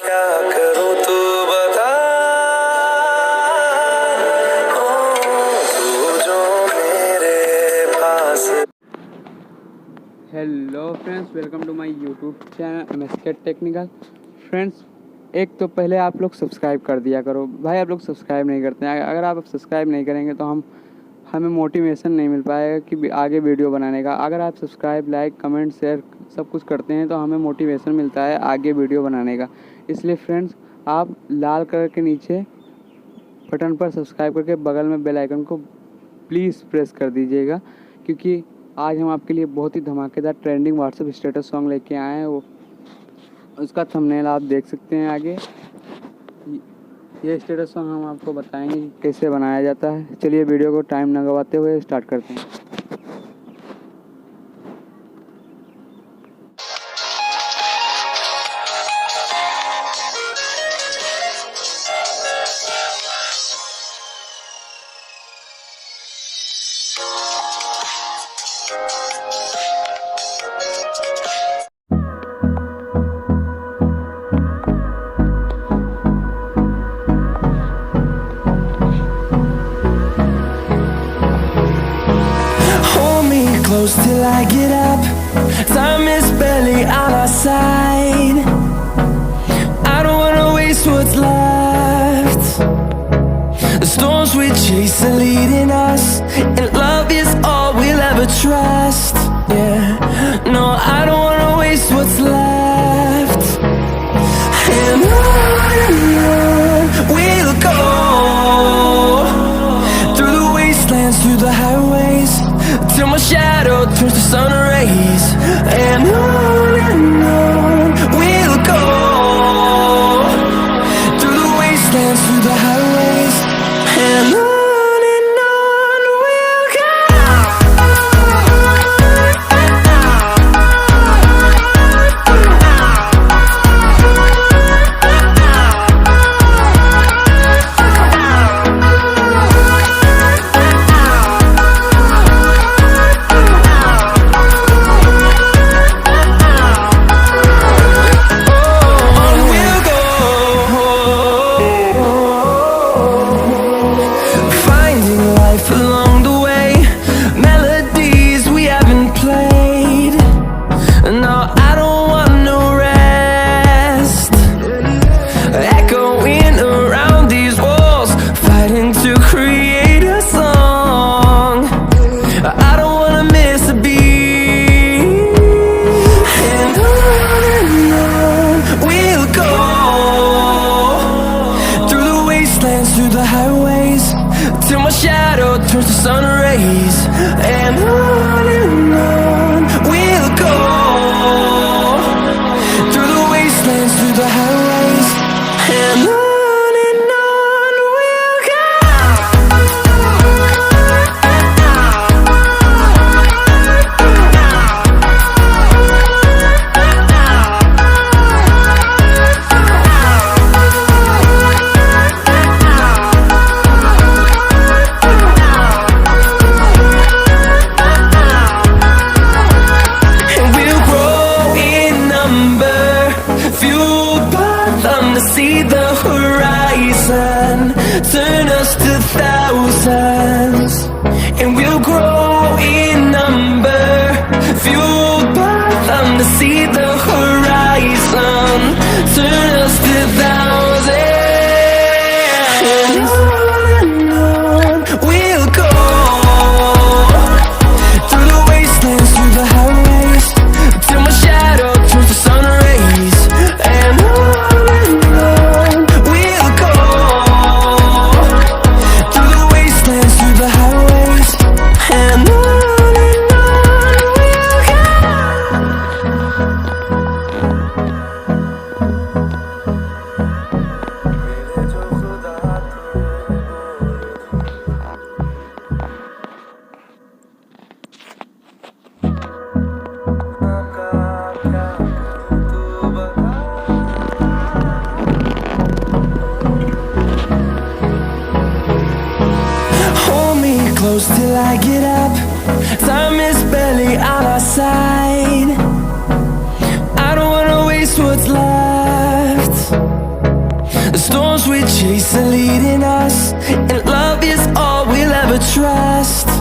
Hello friends, welcome to my YouTube channel MSK technical. Friends, एक तो पहले आप लोग सब्सक्राइब कर दिया करो भाई। आप लोग सब्सक्राइब नहीं करते हैं। अगर आप सब्सक्राइब नहीं करेंगे तो हमें मोटिवेशन नहीं मिल पाएगा कि आगे वीडियो बनाने का। अगर आप सब्सक्राइब, लाइक, कमेंट, शेयर सब कुछ करते हैं तो हमें मोटिवेशन मिलता है आगे वीडियो बनाने का। इसलिए फ्रेंड्स, आप लाल कलर के नीचे बटन पर सब्सक्राइब करके बगल में बेल आइकन को प्लीज़ प्रेस कर दीजिएगा, क्योंकि आज हम आपके लिए बहुत ही धमाकेदार ट्रेंडिंग व्हाट्सएप स्टेटस सॉन्ग लेके आए हैं। वो उसका थंबनेल आप देख सकते हैं आगे। ये स्टेटस सॉन्ग हम आपको बताएंगे कि कैसे बनाया जाता है। चलिए वीडियो को टाइम न गवाते हुए स्टार्ट करते हैं। Close till I get up. Time is barely on our side. I don't wanna waste what's left. The storms we chase are leading us, and love is all we'll ever trust. Yeah, no, I don't wanna waste what's left. And on we'll go, through the wastelands, through the highways, till my shadow turns to sun rays. And on we'll go, through the wastelands, through the highways. And on we'll go. Along the way, melodies we haven't played. No, I don't want no rest. Echoing around these walls, fighting to create a song. I don't wanna miss a beat. And on we'll go, through the wastelands, through the highways, till my shadow turns to sun rays. And on we'll go, through the wastelands, through the highways. And on we'll go. See the horizon, turn us to thousands, and we'll grow in number, fueled by them to see the horizon, turn us to thousands. And on we'll go, through the wastelands, through the highways, till my shadow turns to sun rays. And close till I get up. Time is barely on our side. I don't wanna waste what's left. storms we chase are leading us, and love is all we'll ever trust.